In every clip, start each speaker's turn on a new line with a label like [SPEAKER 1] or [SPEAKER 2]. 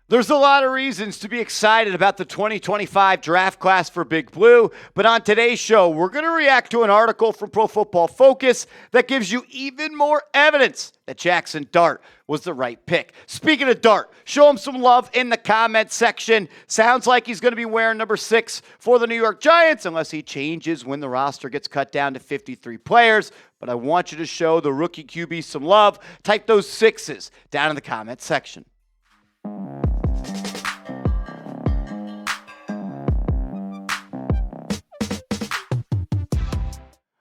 [SPEAKER 1] There's a lot of reasons to be excited about the 2025 draft class for Big Blue, but on today's show, we're going to react to an article from Pro Football Focus that gives you even more evidence that Jaxson Dart was the right pick. Speaking of Dart, show him some love in the comment section. Sounds like he's going to be wearing number 6 for the New York Giants, unless he changes when the roster gets cut down to 53 players. But I want you to show the rookie QB some love. Type those 6s down in the comment section.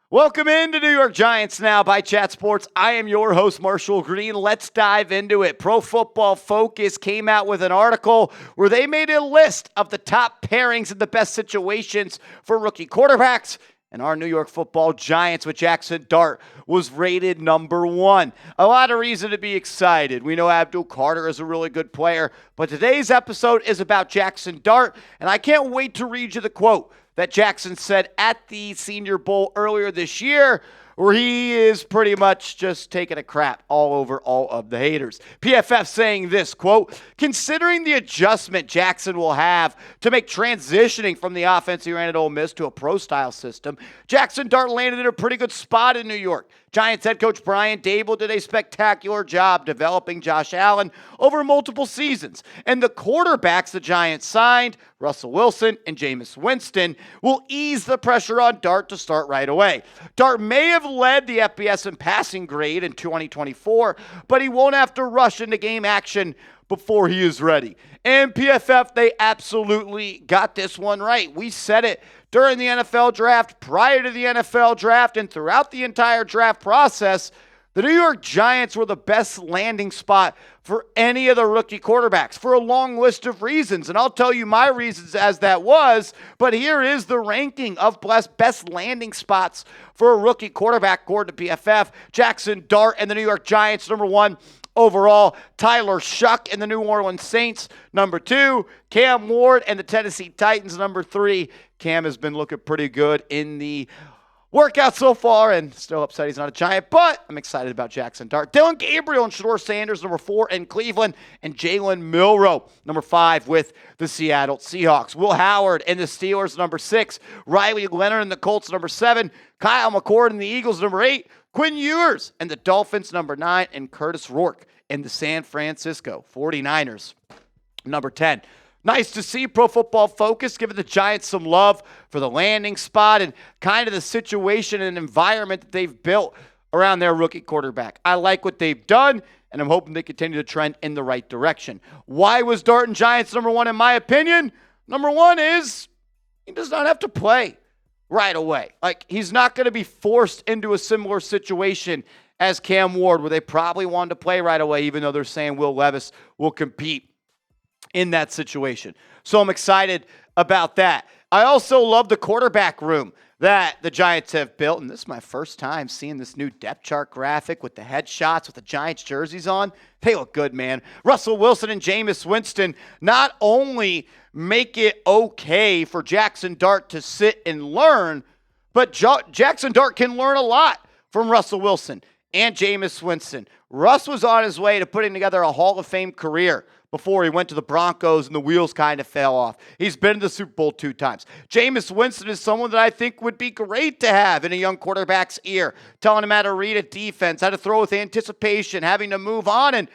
[SPEAKER 1] Welcome into New York Giants Now by Chat Sports. I am your host, Marshall Green. Let's dive into it. Pro Football Focus came out with an article where they made a list of the top pairings and the best situations for rookie quarterbacks. And our New York Football Giants with Jaxson Dart was rated number 1. A lot of reason to be excited. We know Abdul Carter is a really good player, but today's episode is about Jaxson Dart, and I can't wait to read you the quote that Jaxson said at the Senior Bowl earlier this year, where he is pretty much just taking a crap all over all of the haters. PFF saying this, quote, "Considering the adjustment Jaxson will have to make transitioning from the offense he ran at Ole Miss to a pro-style system, Jaxson Dart landed in a pretty good spot in New York. Giants head coach Brian Daboll did a spectacular job developing Josh Allen over multiple seasons. And the quarterbacks the Giants signed, Russell Wilson and Jameis Winston, will ease the pressure on Dart to start right away. Dart may have led the FBS in passing grade in 2024, but he won't have to rush into game action before he is ready." And PFF, they absolutely got this one right. We said it during the NFL draft, prior to the NFL draft, and throughout the entire draft process. The New York Giants were the best landing spot for any of the rookie quarterbacks for a long list of reasons. And I'll tell you my reasons as that was, but here is the ranking of best landing spots for a rookie quarterback according to PFF. Jaxson Dart and the New York Giants, number 1. Overall, Tyler Shough and the New Orleans Saints, number 2. Cam Ward and the Tennessee Titans, number 3. Cam has been looking pretty good in the workout so far, and still upset he's not a Giant, but I'm excited about Jaxson Dart. Dylan Gabriel and Shedeur Sanders, number 4 in Cleveland, and Jalen Milroe, number 5 with the Seattle Seahawks. Will Howard and the Steelers, number 6. Riley Leonard and the Colts, number 7. Kyle McCord and the Eagles, number 8. Quinn Ewers and the Dolphins, number 9, and Curtis Rourke and the San Francisco 49ers, number 10. Nice to see Pro Football Focus giving the Giants some love for the landing spot and kind of the situation and environment that they've built around their rookie quarterback. I like what they've done, and I'm hoping they continue to trend in the right direction. Why was Dart and Giants number 1 in my opinion? Number 1 is he does not have to play right away. Like, he's not going to be forced into a similar situation as Cam Ward, where they probably wanted to play right away, even though they're saying Will Levis will compete in that situation. So I'm excited about that. I also love the quarterback room that the Giants have built, and this is my first time seeing this new depth chart graphic with the headshots with the Giants jerseys on. They look good, man. Russell Wilson and Jameis Winston not only make it okay for Jaxson Dart to sit and learn, but Jaxson Dart can learn a lot from Russell Wilson and Jameis Winston. Russ was on his way to putting together a Hall of Fame career before he went to the Broncos and the wheels kind of fell off. He's been to the Super Bowl 2 times. Jameis Winston is someone that I think would be great to have in a young quarterback's ear, telling him how to read a defense, how to throw with anticipation, having to move on, and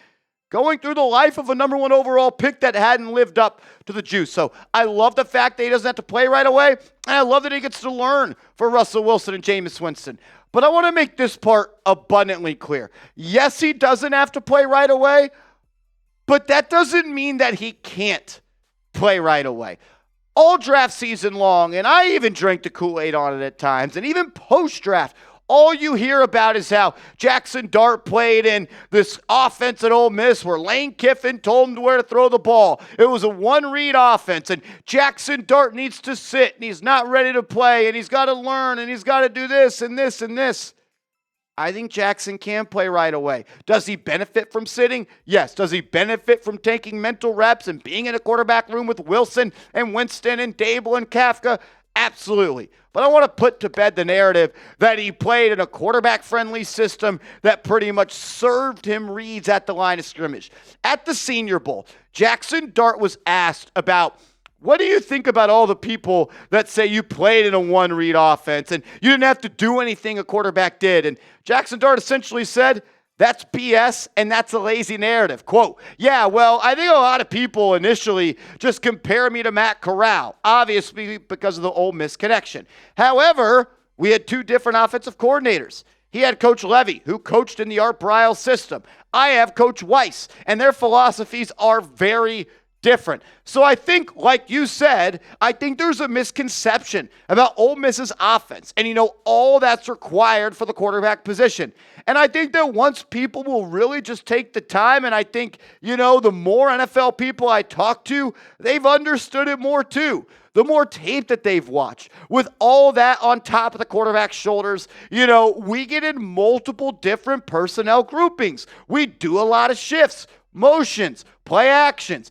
[SPEAKER 1] going through the life of a number 1 overall pick that hadn't lived up to the juice. So I love the fact that he doesn't have to play right away, and I love that he gets to learn for Russell Wilson and Jameis Winston. But I want to make this part abundantly clear. Yes, he doesn't have to play right away, but that doesn't mean that he can't play right away. All draft season long, and I even drank the Kool-Aid on it at times, and even post-draft, all you hear about is how Jaxson Dart played in this offense at Ole Miss where Lane Kiffin told him where to throw the ball. It was a one-read offense, and Jaxson Dart needs to sit, and he's not ready to play, and he's got to learn, and he's got to do this and this and this. I think Jaxson can play right away. Does he benefit from sitting? Yes. Does he benefit from taking mental reps and being in a quarterback room with Wilson and Winston and Daboll and Kafka? Absolutely. But I want to put to bed the narrative that he played in a quarterback-friendly system that pretty much served him reads at the line of scrimmage. At the Senior Bowl, Jaxson Dart was asked about, what do you think about all the people that say you played in a one-read offense and you didn't have to do anything a quarterback did? And Jaxson Dart essentially said, that's BS, and that's a lazy narrative. Quote, yeah, well, I think a lot of people initially just compare me to Matt Corral, obviously because of the Ole Miss connection. However, we had two different offensive coordinators. He had Coach Levy, who coached in the Art Briles system. I have Coach Weiss, and their philosophies are very different. So I think, like you said, I think there's a misconception about Ole Miss's offense and, all that's required for the quarterback position. And I think that once people will really just take the time, and I think, the more NFL people I talk to, they've understood it more too. The more tape that they've watched, with all that on top of the quarterback's shoulders, we get in multiple different personnel groupings. We do a lot of shifts, motions, play actions,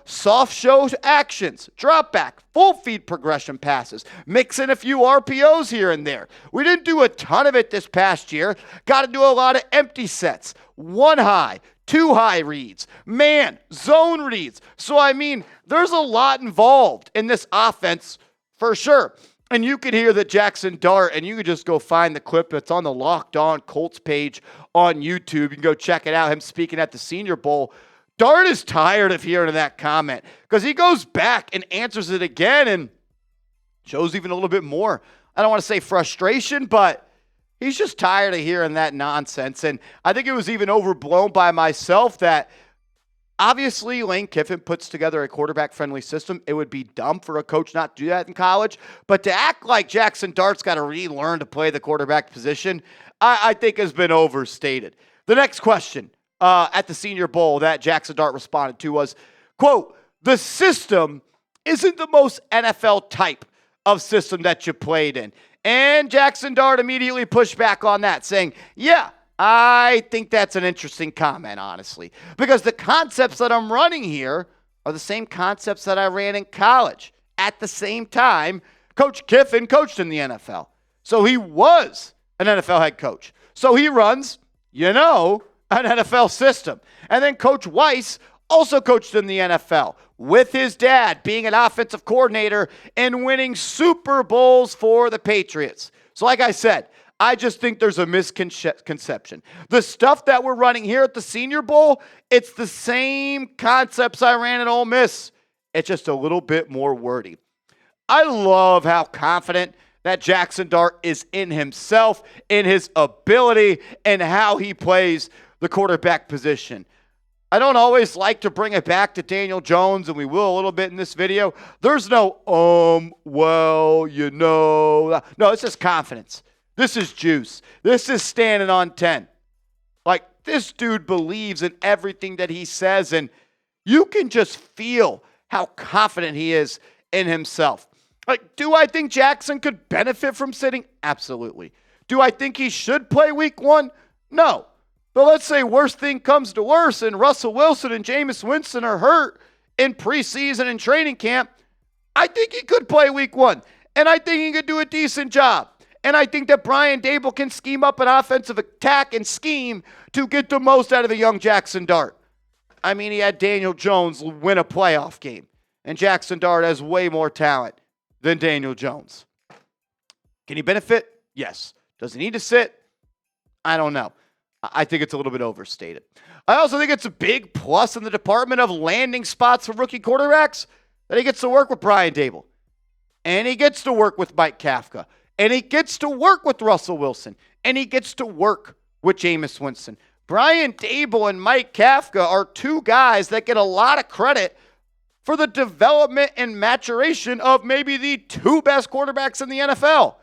[SPEAKER 1] soft show actions, drop back, full feed progression passes, mix in a few RPOs here and there. We didn't do a ton of it this past year. Got to do a lot of empty sets, one high, two high reads, man, zone reads. So, there's a lot involved in this offense for sure. And you could hear that Jaxson Dart, and you could just go find the clip that's on the Locked On Colts page on YouTube. You can go check it out, him speaking at the Senior Bowl. Dart is tired of hearing that comment because he goes back and answers it again and shows even a little bit more, I don't want to say frustration, but he's just tired of hearing that nonsense. And I think it was even overblown by myself that obviously Lane Kiffin puts together a quarterback-friendly system. It would be dumb for a coach not to do that in college. But to act like Jaxson Dart's got to relearn to play the quarterback position, I think has been overstated. The next question at the Senior Bowl that Jaxson Dart responded to was, quote, the system isn't the most NFL type of system that you played in. And Jaxson Dart immediately pushed back on that, saying, yeah, I think that's an interesting comment, honestly, because the concepts that I'm running here are the same concepts that I ran in college. At the same time, Coach Kiffin coached in the NFL. So he was an NFL head coach. So he runs, an NFL system. And then Coach Weiss also coached in the NFL with his dad being an offensive coordinator and winning Super Bowls for the Patriots. So like I said, I just think there's a misconception. The stuff that we're running here at the Senior Bowl, it's the same concepts I ran at Ole Miss. It's just a little bit more wordy. I love how confident that Jaxson Dart is in himself, in his ability, and how he plays the quarterback position. I don't always like to bring it back to Daniel Jones, and we will a little bit in this video. There's no, No, it's just confidence. This is juice. This is standing on 10. Like, this dude believes in everything that he says, and you can just feel how confident he is in himself. Like, do I think Jaxson could benefit from sitting? Absolutely. Do I think he should play week 1? No. But let's say worst thing comes to worse, and Russell Wilson and Jameis Winston are hurt in preseason and training camp. I think he could play week 1, and I think he could do a decent job. And I think that Brian Daboll can scheme up an offensive attack and scheme to get the most out of a young Jaxson Dart. He had Daniel Jones win a playoff game. And Jaxson Dart has way more talent than Daniel Jones. Can he benefit? Yes. Does he need to sit? I don't know. I think it's a little bit overstated. I also think it's a big plus in the department of landing spots for rookie quarterbacks that he gets to work with Brian Daboll. And he gets to work with Mike Kafka. And he gets to work with Russell Wilson. And he gets to work with Jameis Winston. Brian Daboll and Mike Kafka are two guys that get a lot of credit for the development and maturation of maybe the two best quarterbacks in the NFL.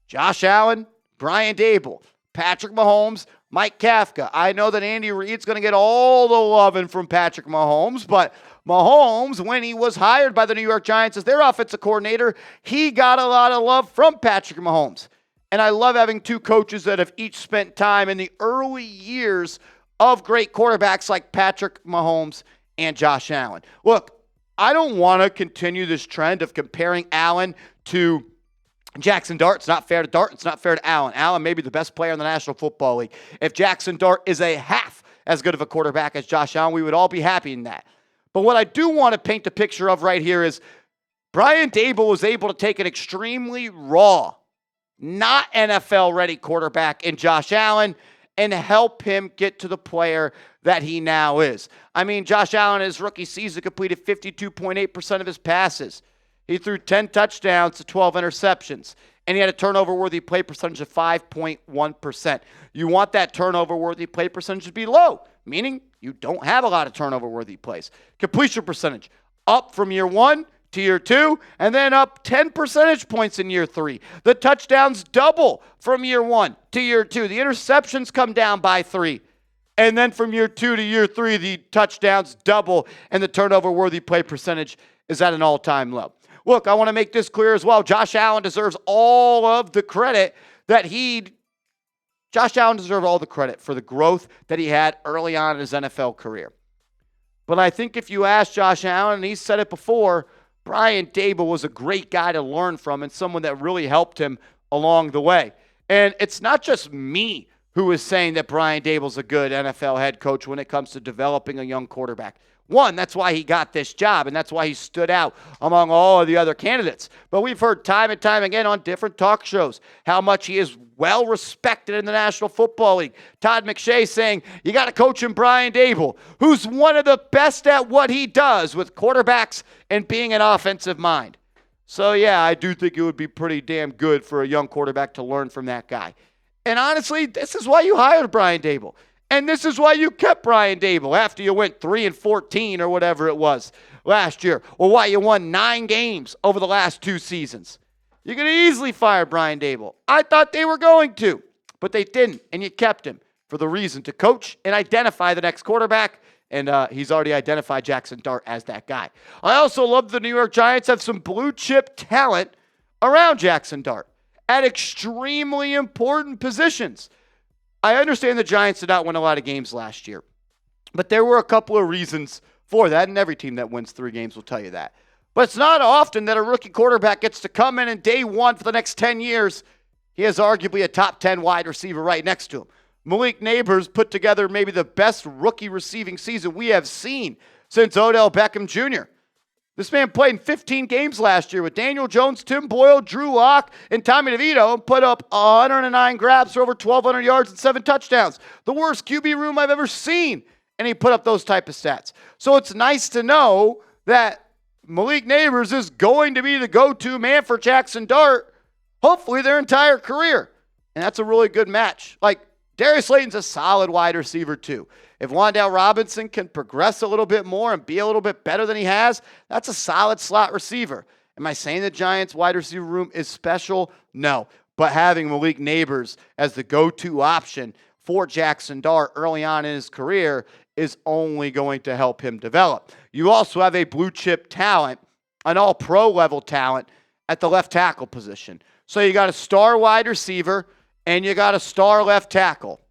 [SPEAKER 1] Josh Allen, Brian Daboll, Patrick Mahomes, Mike Kafka. I know that Andy Reid's going to get all the loving from Patrick Mahomes, but Mahomes, when he was hired by the New York Giants as their offensive coordinator, he got a lot of love from Patrick Mahomes. And I love having two coaches that have each spent time in the early years of great quarterbacks like Patrick Mahomes and Josh Allen. Look, I don't want to continue this trend of comparing Allen to Jaxson Dart. It's not fair to Dart. It's not fair to Allen. Allen may be the best player in the National Football League. If Jaxson Dart is a half as good of a quarterback as Josh Allen, we would all be happy in that. But what I do want to paint the picture of right here is Brian Daboll was able to take an extremely raw, not NFL-ready quarterback in Josh Allen and help him get to the player that he now is. I mean, Josh Allen in his rookie season completed 52.8% of his passes. He threw 10 touchdowns to 12 interceptions, and he had a turnover-worthy play percentage of 5.1%. You want that turnover-worthy play percentage to be low, meaning you don't have a lot of turnover-worthy plays. Completion percentage up from year 1 to year 2, and then up 10 percentage points in year 3. The touchdowns double from year 1 to year 2. The interceptions come down by 3. And then from year 2 to year 3, the touchdowns double, and the turnover-worthy play percentage is at an all-time low. Look, I want to make this clear as well. Josh Allen deserves all of the credit Josh Allen deserves all the credit for the growth that he had early on in his NFL career. But I think if you ask Josh Allen, and he said it before, Brian Daboll was a great guy to learn from and someone that really helped him along the way. And it's not just me who is saying that Brian Daboll's a good NFL head coach when it comes to developing a young quarterback. One, that's why he got this job, and that's why he stood out among all of the other candidates. But we've heard time and time again on different talk shows how much he is well respected in the National Football League. Todd McShay saying, you got to coach him Brian Daboll, who's one of the best at what he does with quarterbacks and being an offensive mind. So, yeah, I do think it would be pretty damn good for a young quarterback to learn from that guy. And honestly, this is why you hired Brian Daboll. And this is why you kept Brian Daboll after you went 3-14 or whatever it was last year, or why you won 9 games over the last 2 seasons. You could easily fire Brian Daboll. I thought they were going to, but they didn't, and you kept him for the reason to coach and identify the next quarterback, and he's already identified Jaxson Dart as that guy. I also love the New York Giants have some blue-chip talent around Jaxson Dart at extremely important positions. I understand the Giants did not win a lot of games last year, but there were a couple of reasons for that, and every team that wins 3 games will tell you that. But it's not often that a rookie quarterback gets to come in day 1 for the next 10 years. He has arguably a top 10 wide receiver right next to him. Malik Neighbors put together maybe the best rookie receiving season we have seen since Odell Beckham Jr. This man played in 15 games last year with Daniel Jones, Tim Boyle, Drew Lock, and Tommy DeVito, and put up 109 grabs for over 1,200 yards and 7 touchdowns. The worst QB room I've ever seen. And he put up those type of stats. So it's nice to know that Malik Neighbors is going to be the go-to man for Jaxson Dart, hopefully their entire career. And that's a really good match. Like, Darius Slayton's a solid wide receiver too. If Wan'Dale Robinson can progress a little bit more and be a little bit better than he has, that's a solid slot receiver. Am I saying the Giants' wide receiver room is special? No. But having Malik Neighbors as the go-to option for Jaxson Dart early on in his career is only going to help him develop. You also have a blue-chip talent, an all-pro level talent at the left tackle position. So you got a star wide receiver and you got a star left tackle.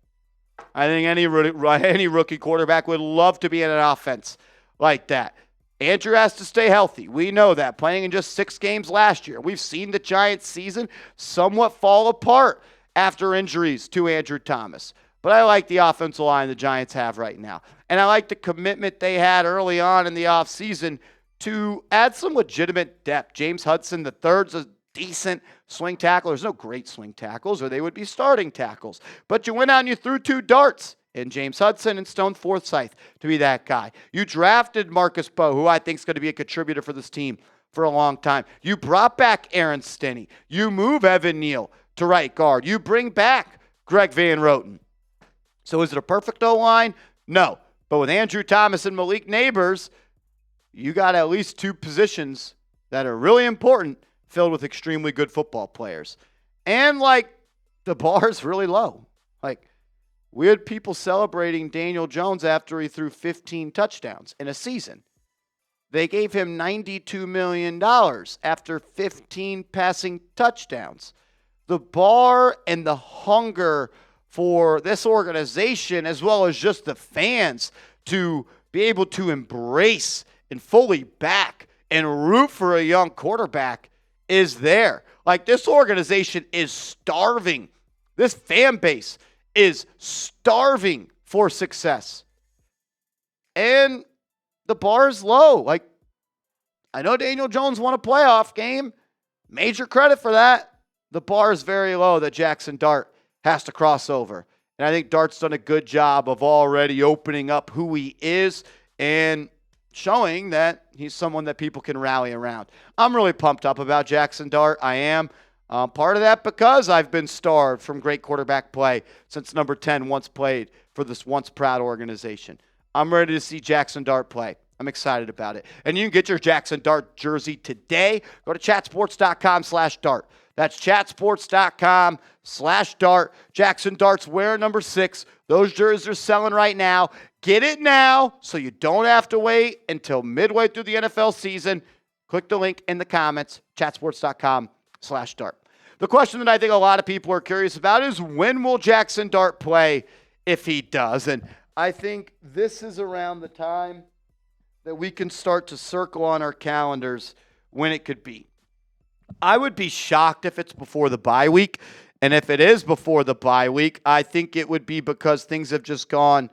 [SPEAKER 1] I think any rookie quarterback would love to be in an offense like that. Andrew has to stay healthy. We know that. Playing in just 6 games last year. We've seen the Giants season somewhat fall apart after injuries to Andrew Thomas. But I like the offensive line the Giants have right now. And I like the commitment they had early on in the offseason to add some legitimate depth. James Hudson III's a decent swing tackle. There's no great swing tackles, or they would be starting tackles. But you went out and you threw 2 darts in James Hudson and Stone Forsythe to be that guy. You drafted Marcus Poe, who I think is going to be a contributor for this team for a long time. You brought back Aaron Stinney. You move Evan Neal to right guard. You bring back Greg Van Roten. So is it a perfect O-line? No. But with Andrew Thomas and Malik Neighbors, you got at least 2 positions that are really important filled with extremely good football players. And, the bar is really low. We had people celebrating Daniel Jones after he threw 15 touchdowns in a season. They gave him $92 million after 15 passing touchdowns. The bar and the hunger for this organization, as well as just the fans, to be able to embrace and fully back and root for a young quarterback is there. Like, this organization is starving. This fan base is starving for success. And the bar is low. Like, I know Daniel Jones won a playoff game. Major credit for that. The bar is very low that Jaxson Dart has to cross over. And I think Dart's done a good job of already opening up who he is and showing that he's someone that people can rally around. I'm really pumped up about Jaxson Dart. I am. Part of that because I've been starved from great quarterback play since number 10 once played for this once proud organization. I'm ready to see Jaxson Dart play. I'm excited about it. And you can get your Jaxson Dart jersey today. Go to chatsports.com/dart. That's chatsports.com/dart. Jaxson Dart's wear number 6. Those jerseys are selling right now. Get it now so you don't have to wait until midway through the NFL season. Click the link in the comments, chatsports.com/dart. The question that I think a lot of people are curious about is, when will Jaxson Dart play if he does? And I think this is around the time that we can start to circle on our calendars when it could be. I would be shocked if it's before the bye week. And if it is before the bye week, I think it would be because things have just gone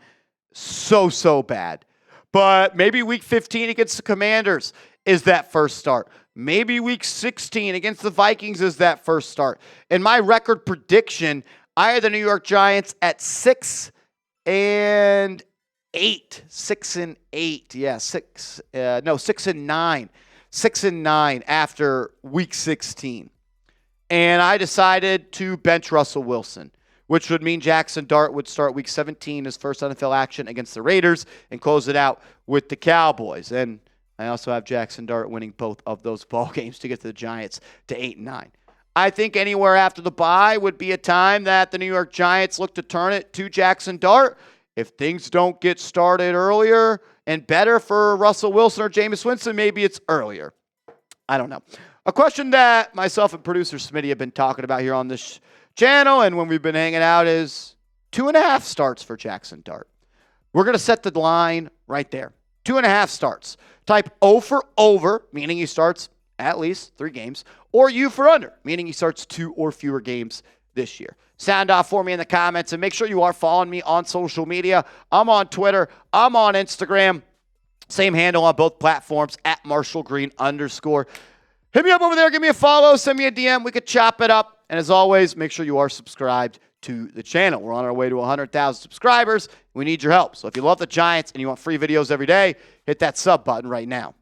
[SPEAKER 1] so bad. But maybe week 15 against the Commanders is that first start. Maybe week 16 against the Vikings is that first start. In my record prediction, I had the New York Giants at 6-8. 6-8. Yeah, 6-9. 6-9 after week 16. And I decided to bench Russell Wilson, which would mean Jaxson Dart would start week 17, his first NFL action against the Raiders, and close it out with the Cowboys. And I also have Jaxson Dart winning both of those ball games to get the Giants to 8-9. I think anywhere after the bye would be a time that the New York Giants look to turn it to Jaxson Dart. If things don't get started earlier and better for Russell Wilson or Jameis Winston, maybe it's earlier. I don't know. A question that myself and producer Smitty have been talking about here on this channel and when we've been hanging out is 2.5 starts for Jaxson Dart. We're going to set the line right there. 2.5 starts. Type O for over, meaning he starts at least 3 games, or U for under, meaning he starts 2 or fewer games this year. Sound off for me in the comments, and make sure you are following me on social media. I'm on Twitter. I'm on Instagram. Same handle on both platforms, @MarshallGreen_. Hit me up over there. Give me a follow. Send me a DM. We could chop it up. And as always, make sure you are subscribed to the channel. We're on our way to 100,000 subscribers. We need your help. So if you love the Giants and you want free videos every day, hit that sub button right now.